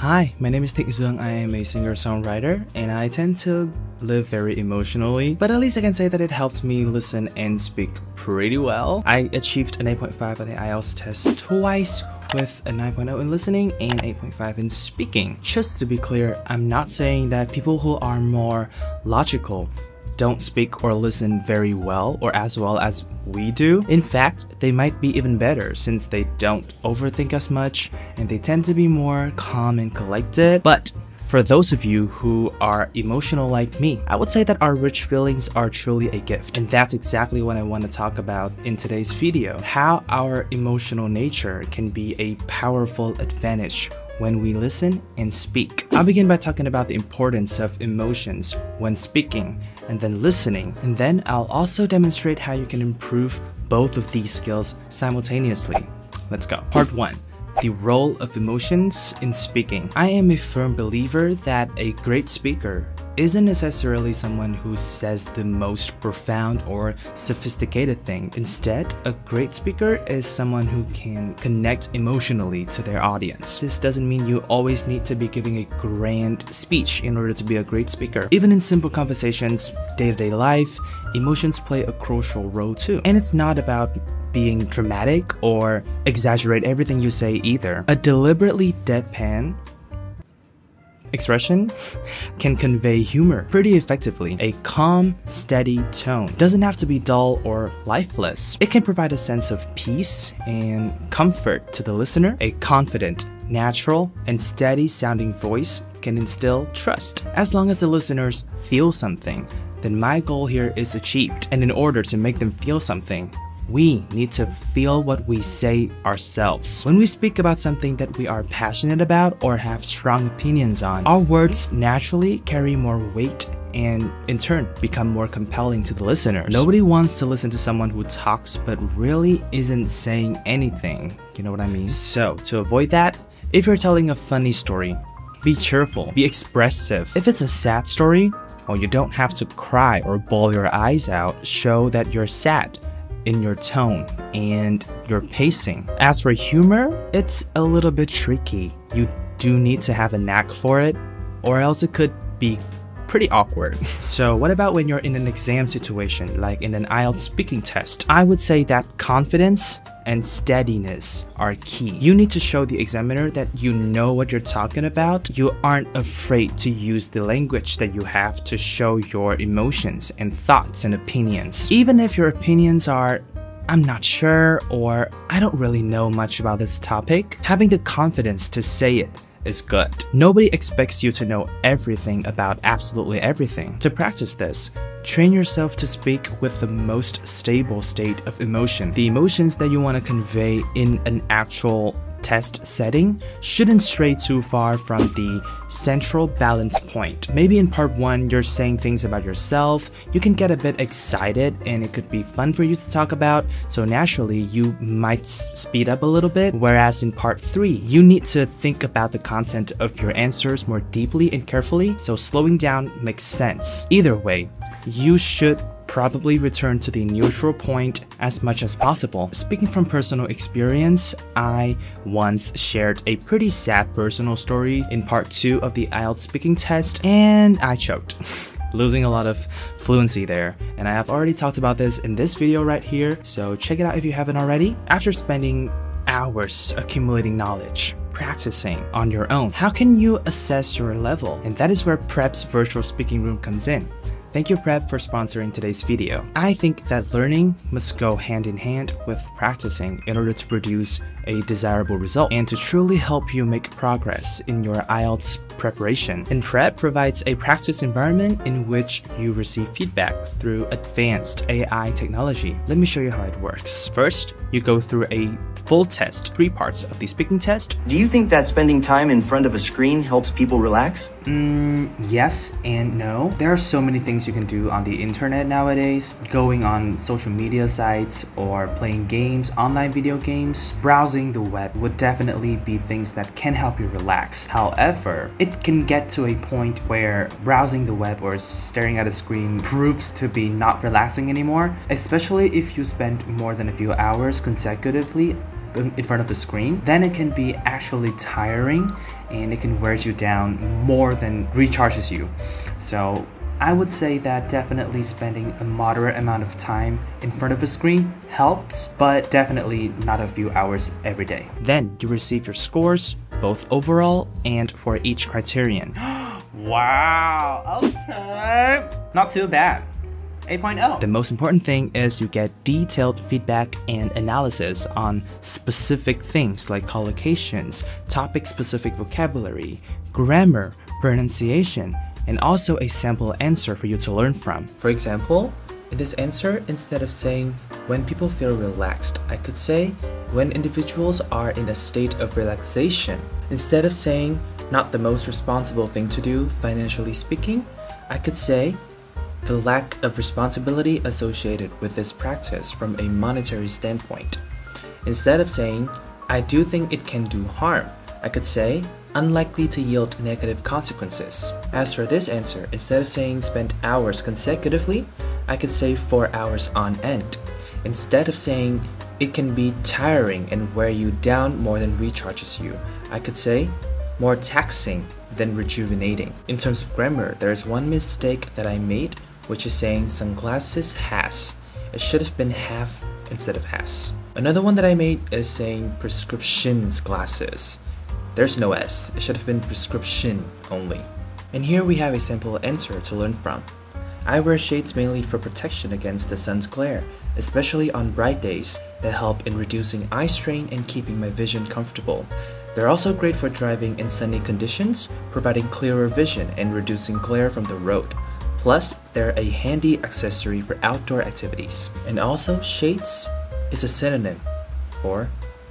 Hi, my name is Dương. I am a singer-songwriter and I tend to live very emotionally, but at least I can say that it helps me listen and speak pretty well. I achieved an 8.5 on the IELTS test twice with a 9.0 in listening and 8.5 in speaking. Just to be clear, I'm not saying that people who are more logical don't speak or listen very well or as well as we do. In fact, they might be even better since they don't overthink as much and they tend to be more calm and collected. But for those of you who are emotional like me, I would say that our rich feelings are truly a gift. And that's exactly what I want to talk about in today's video. How our emotional nature can be a powerful advantage when we listen and speak. I'll begin by talking about the importance of emotions when speaking and then listening, and then I'll also demonstrate how you can improve both of these skills simultaneously. Let's go. Part 1. The role of emotions in speaking. I am a firm believer that a great speaker isn't necessarily someone who says the most profound or sophisticated thing. Instead, a great speaker is someone who can connect emotionally to their audience. This doesn't mean you always need to be giving a grand speech in order to be a great speaker. Even in simple conversations, day-to-day life, emotions play a crucial role too. And it's not about being dramatic or exaggerate everything you say either. A deliberately deadpan expression can convey humor pretty effectively. A calm, steady tone doesn't have to be dull or lifeless. It can provide a sense of peace and comfort to the listener. A confident, natural, and steady sounding voice can instill trust. As long as the listeners feel something, then my goal here is achieved. And in order to make them feel something, we need to feel what we say ourselves. When we speak about something that we are passionate about or have strong opinions on, our words naturally carry more weight and in turn become more compelling to the listeners. Nobody wants to listen to someone who talks but really isn't saying anything. You know what I mean? So to avoid that, if you're telling a funny story, be cheerful, be expressive. If it's a sad story, well, you don't have to cry or bawl your eyes out. Show that you're sad in your tone and your pacing. As for humor, it's a little bit tricky. You do need to have a knack for it, or else it could be pretty awkward. So what about when you're in an exam situation, like in an IELTS speaking test? I would say that confidence and steadiness are key. You need to show the examiner that you know what you're talking about. You aren't afraid to use the language that you have to show your emotions and thoughts and opinions. Even if your opinions are, I'm not sure, or I don't really know much about this topic, having the confidence to say it is good. Nobody expects you to know everything about absolutely everything. To practice this, train yourself to speak with the most stable state of emotion. The emotions that you want to convey in an actual test setting shouldn't stray too far from the central balance point. Maybe in part 1, you're saying things about yourself. You can get a bit excited and it could be fun for you to talk about, so naturally you might speed up a little bit. Whereas in part 3, you need to think about the content of your answers more deeply and carefully, so slowing down makes sense. Either way, you should probably return to the neutral point as much as possible. Speaking from personal experience, I once shared a pretty sad personal story in part 2 of the IELTS speaking test, and I choked. Losing a lot of fluency there, and I have already talked about this in this video right here, so check it out if you haven't already. After spending hours accumulating knowledge, practicing on your own, how can you assess your level? And that is where Prep's virtual speaking room comes in. Thank you, Prep, for sponsoring today's video. I think that learning must go hand in hand with practicing in order to produce a desirable result and to truly help you make progress in your IELTS preparation. And Prep provides a practice environment in which you receive feedback through advanced AI technology. Let me show you how it works. First, you go through a full test, 3 parts of the speaking test. Do you think that spending time in front of a screen helps people relax? Yes and no. There are so many things you can do on the internet nowadays. Going on social media sites or playing games, online video games, browsing the web would definitely be things that can help you relax. However, it can get to a point where browsing the web or staring at a screen proves to be not relaxing anymore, especially if you spend more than a few hours consecutively in front of the screen. Then it can be actually tiring and it can wear you down more than recharges you. So I would say that definitely spending a moderate amount of time in front of a screen helps, but definitely not a few hours every day. Then you receive your scores, both overall and for each criterion. Wow, okay. Not too bad. 8.0. The most important thing is you get detailed feedback and analysis on specific things like collocations, topic-specific vocabulary, grammar, pronunciation, and also a sample answer for you to learn from. For example, in this answer, instead of saying when people feel relaxed, I could say when individuals are in a state of relaxation. Instead of saying not the most responsible thing to do, financially speaking, I could say the lack of responsibility associated with this practice from a monetary standpoint. Instead of saying, I do think it can do harm, I could say, unlikely to yield negative consequences. As for this answer, instead of saying spend hours consecutively, I could say 4 hours on end. Instead of saying it can be tiring and wear you down more than recharges you, I could say more taxing than rejuvenating. In terms of grammar, there is one mistake that I made, which is saying sunglasses has. It should have been have instead of has. Another one that I made is saying prescriptions glasses. There's no S, it should have been prescription only. And here we have a simple answer to learn from. I wear shades mainly for protection against the sun's glare, especially on bright days that help in reducing eye strain and keeping my vision comfortable. They're also great for driving in sunny conditions, providing clearer vision and reducing glare from the road. Plus, they're a handy accessory for outdoor activities. And also, shades is a synonym for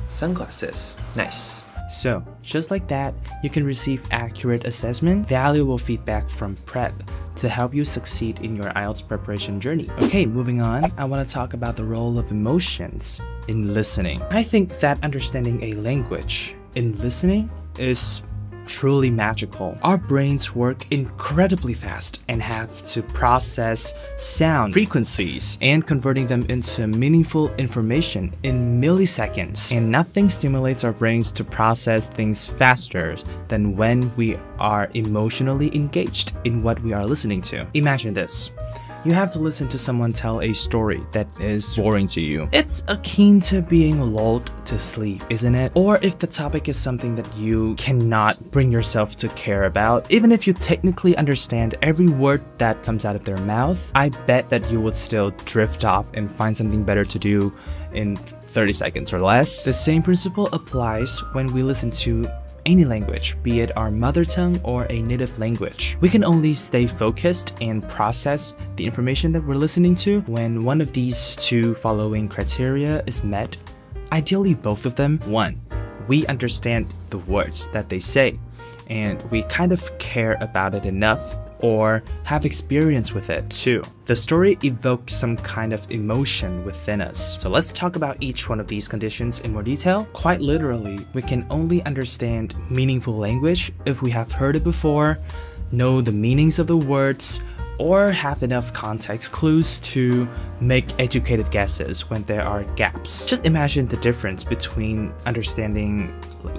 sunglasses. Nice. So, just like that, you can receive accurate assessment, valuable feedback from prep to help you succeed in your IELTS preparation journey. Okay, moving on, I want to talk about the role of emotions in listening. I think that understanding a language in listening is truly magical. Our brains work incredibly fast and have to process sound frequencies and converting them into meaningful information in milliseconds. And nothing stimulates our brains to process things faster than when we are emotionally engaged in what we are listening to. Imagine this. You have to listen to someone tell a story that is boring to you. It's akin to being lulled to sleep, isn't it? Or if the topic is something that you cannot bring yourself to care about, even if you technically understand every word that comes out of their mouth, I bet that you would still drift off and find something better to do in 30 seconds or less. The same principle applies when we listen to any language, be it our mother tongue or a native language. We can only stay focused and process the information that we're listening to when one of these two following criteria is met. Ideally, both of them. 1, we understand the words that they say, and we kind of care about it enough or have experience with it. 2, the story evokes some kind of emotion within us. So let's talk about each one of these conditions in more detail. Quite literally, we can only understand meaningful language if we have heard it before, know the meanings of the words, or have enough context clues to make educated guesses when there are gaps. Just imagine the difference between understanding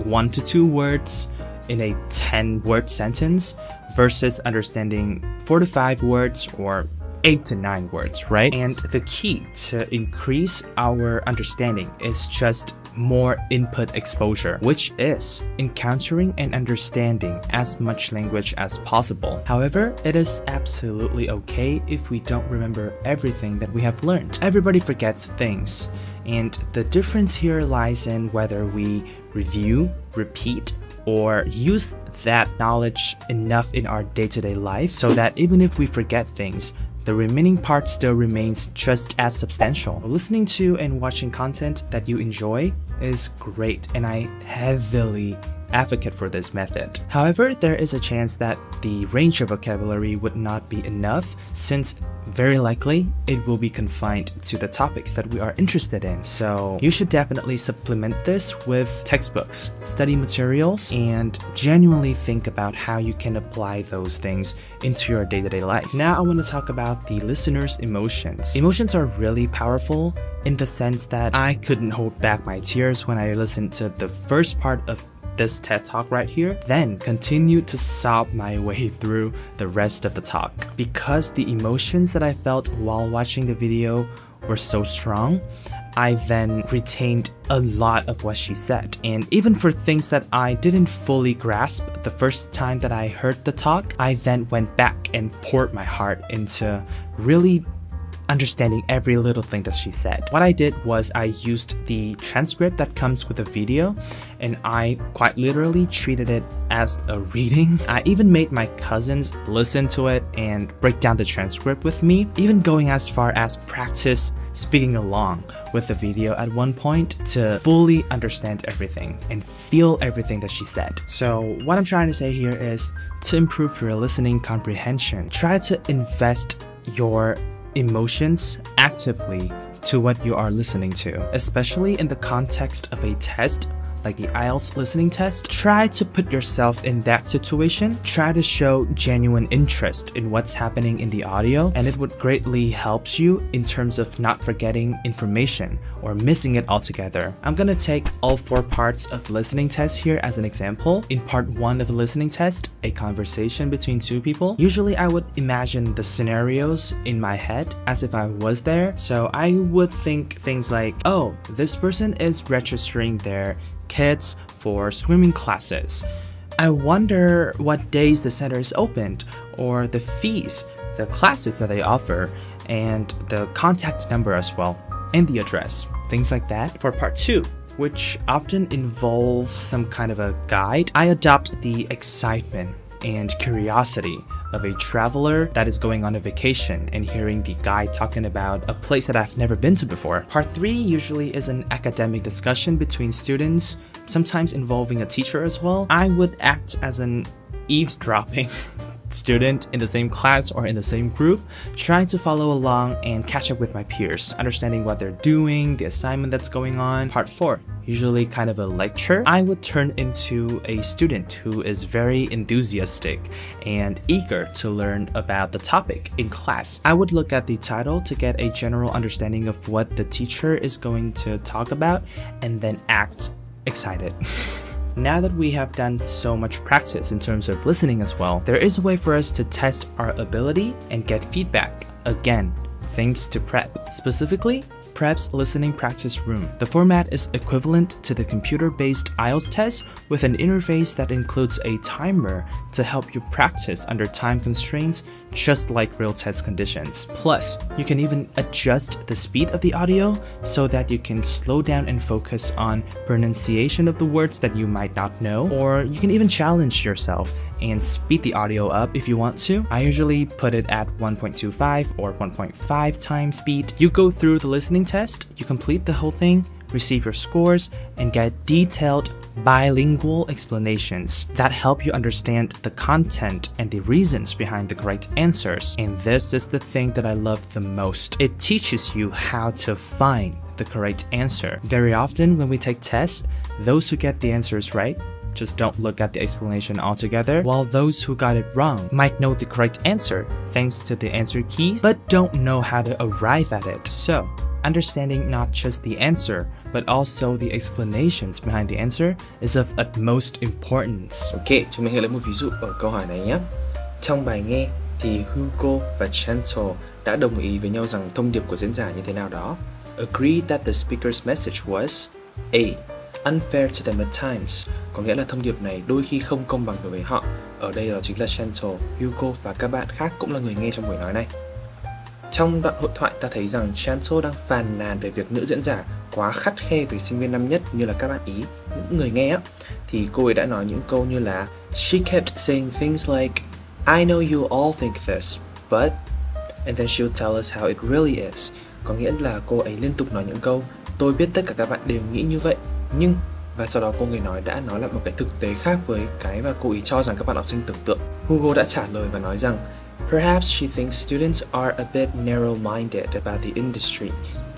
1 to 2 words in a 10-word sentence versus understanding 4 to 5 words or 8 to 9 words, right? And the key to increase our understanding is just more input exposure, which is encountering and understanding as much language as possible. However, it is absolutely okay if we don't remember everything that we have learned. Everybody forgets things, and the difference here lies in whether we review, repeat, or use that knowledge enough in our day-to-day life so that even if we forget things, the remaining part still remains just as substantial. Listening to and watching content that you enjoy is great, and I heavily advocate for this method. However, there is a chance that the range of vocabulary would not be enough, since very likely it will be confined to the topics that we are interested in. So you should definitely supplement this with textbooks, study materials, and genuinely think about how you can apply those things into your day-to-day life. Now I want to talk about the listener's emotions. Emotions are really powerful in the sense that I couldn't hold back my tears when I listened to the first part of this TED Talk right here, then continue to sob my way through the rest of the talk. Because the emotions that I felt while watching the video were so strong, I then retained a lot of what she said. And even for things that I didn't fully grasp the first time that I heard the talk, I then went back and poured my heart into really understanding every little thing that she said. What I did was I used the transcript that comes with the video, and I quite literally treated it as a reading. I even made my cousins listen to it and break down the transcript with me, even going as far as practice speaking along with the video at one point to fully understand everything and feel everything that she said. So what I'm trying to say here is to improve your listening comprehension, try to invest your emotions actively to what you are listening to, especially in the context of a test like the IELTS listening test. Try to put yourself in that situation. Try to show genuine interest in what's happening in the audio, and it would greatly help you in terms of not forgetting information or missing it altogether. I'm gonna take all 4 parts of the listening test here as an example. In part 1 of the listening test, a conversation between 2 people. Usually I would imagine the scenarios in my head as if I was there. So I would think things like, oh, this person is registering their kids for swimming classes. I wonder what days the center is opened, or the fees, the classes that they offer, and the contact number as well, and the address, things like that. For part 2, which often involves some kind of a guide, I adopt the excitement and curiosity of a traveler that is going on a vacation and hearing the guide talking about a place that I've never been to before. Part 3 usually is an academic discussion between students, sometimes involving a teacher as well. I would act as an eavesdropping student in the same class or in the same group, trying to follow along and catch up with my peers, understanding what they're doing, the assignment that's going on. Part 4, usually kind of a lecture. I would turn into a student who is very enthusiastic and eager to learn about the topic in class. I would look at the title to get a general understanding of what the teacher is going to talk about and then act excited. Now that we have done so much practice in terms of listening as well, there is a way for us to test our ability and get feedback. Again, thanks to Prep. Specifically, Prep's listening practice room. The format is equivalent to the computer-based IELTS test with an interface that includes a timer to help you practice under time constraints, just like real test conditions. Plus, you can even adjust the speed of the audio so that you can slow down and focus on pronunciation of the words that you might not know, or you can even challenge yourself and speed the audio up if you want to. I usually put it at 1.25 or 1.5 times speed. You go through the listening test, you complete the whole thing, receive your scores, and get detailed bilingual explanations that help you understand the content and the reasons behind the correct answers. And this is the thing that I love the most. It teaches you how to find the correct answer. Very often when we take tests, those who get the answers right just don't look at the explanation altogether, while those who got it wrong might know the correct answer thanks to the answer keys, but don't know how to arrive at it. So, understanding not just the answer, but also the explanations behind the answer is of utmost importance. Ok, chúng mình hãy lấy một ví dụ ở câu hỏi này nhé. Trong bài nghe thì Hugo và Chantal đã đồng ý với nhau rằng thông điệp của diễn giả như thế nào đó. Agreed that the speaker's message was A. Unfair to them at times, có nghĩa là thông điệp này đôi khi không công bằng đối với họ. Ở đây đó chính là Chantal, Hugo và các bạn khác cũng là người nghe trong buổi nói này. Trong đoạn hội thoại ta thấy rằng Chantal đang phàn nàn về việc nữ diễn giả quá khắt khe với sinh viên năm nhất như là các bạn ý, những người nghe á. Thì cô ấy đã nói những câu như là She kept saying things like I know you all think this, but... And then she'll tell us how it really is. Có nghĩa là cô ấy liên tục nói những câu tôi biết tất cả các bạn đều nghĩ như vậy, nhưng... Và sau đó cô người nói đã nói lại một cái thực tế khác với cái mà cô ấy cho rằng các bạn học sinh tưởng tượng. Hugo đã trả lời và nói rằng Perhaps she thinks students are a bit narrow-minded about the industry.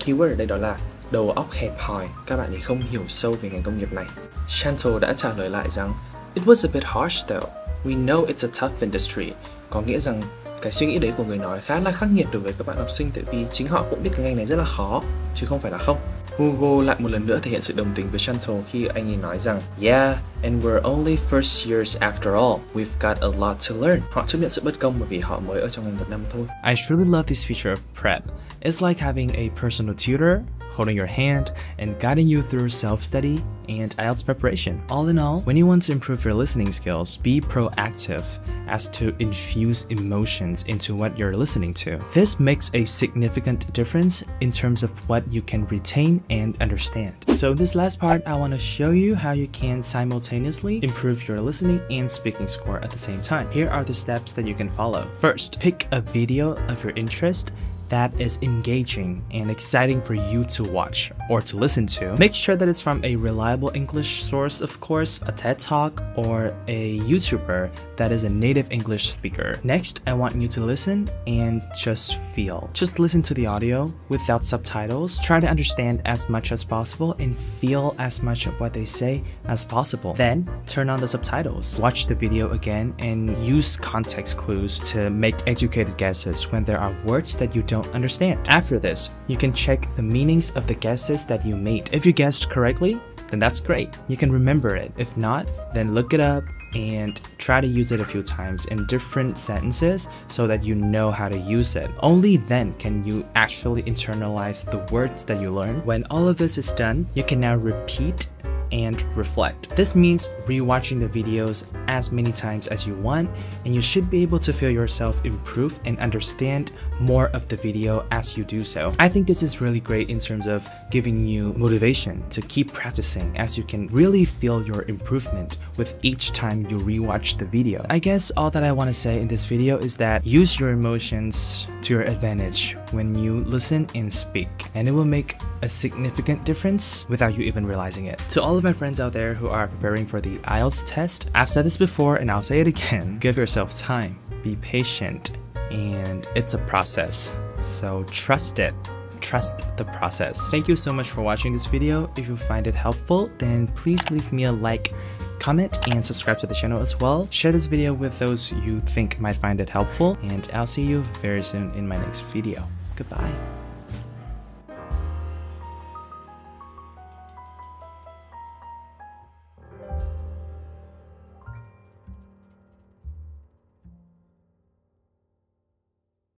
Keyword ở đây đó là đầu óc hẹp hòi, các bạn ấy không hiểu sâu về ngành công nghiệp này. Chantal đã trả lời lại rằng It was a bit harsh though. We know it's a tough industry. Có nghĩa rằng cái suy nghĩ đấy của người nói khá là khắc nghiệt đối với các bạn học sinh, tại vì chính họ cũng biết cái ngành này rất là khó, chứ không phải là không. Hugo lại một lần nữa thể hiện sự đồng tình với Chantal khi anh ấy nói rằng Yeah, and we're only first years after all. We've got a lot to learn. Họ chấp nhận sự bất công bởi vì họ mới ở trong ngành 1 năm thôi. I truly love this feature of prep. It's like having a personal tutor holding your hand and guiding you through self-study and IELTS preparation. All in all, when you want to improve your listening skills, be proactive as to infuse emotions into what you're listening to. This makes a significant difference in terms of what you can retain and understand. So in this last part, I want to show you how you can simultaneously improve your listening and speaking score at the same time. Here are the steps that you can follow. First, pick a video of your interest that is engaging and exciting for you to watch or to listen to. Make sure that it's from a reliable English source, of course, a TED Talk or a YouTuber that is a native English speaker. Next, I want you to listen and just feel. Just listen to the audio without subtitles. Try to understand as much as possible and feel as much of what they say as possible. Then, turn on the subtitles. Watch the video again and use context clues to make educated guesses when there are words that you don't understand. After this, you can check the meanings of the guesses that you made. If you guessed correctly, then that's great. You can remember it. If not, then look it up and try to use it a few times in different sentences so that you know how to use it. Only then can you actually internalize the words that you learn. When all of this is done, you can now repeat and reflect. This means rewatching the videos as many times as you want, and you should be able to feel yourself improve and understand more of the video as you do so. I think this is really great in terms of giving you motivation to keep practicing, as you can really feel your improvement with each time you rewatch the video. I guess all that I want to say in this video is that use your emotions to your advantage when you listen and speak, and it will make a significant difference without you even realizing it. To all of my friends out there who are preparing for the IELTS test, I've said this before and I'll say it again, give yourself time, be patient, and it's a process, so trust it. Trust the process. Thank you so much for watching this video. If you find it helpful, then please leave me a like, comment, and subscribe to the channel as well. Share this video with those you think might find it helpful, and I'll see you very soon in my next video. Goodbye.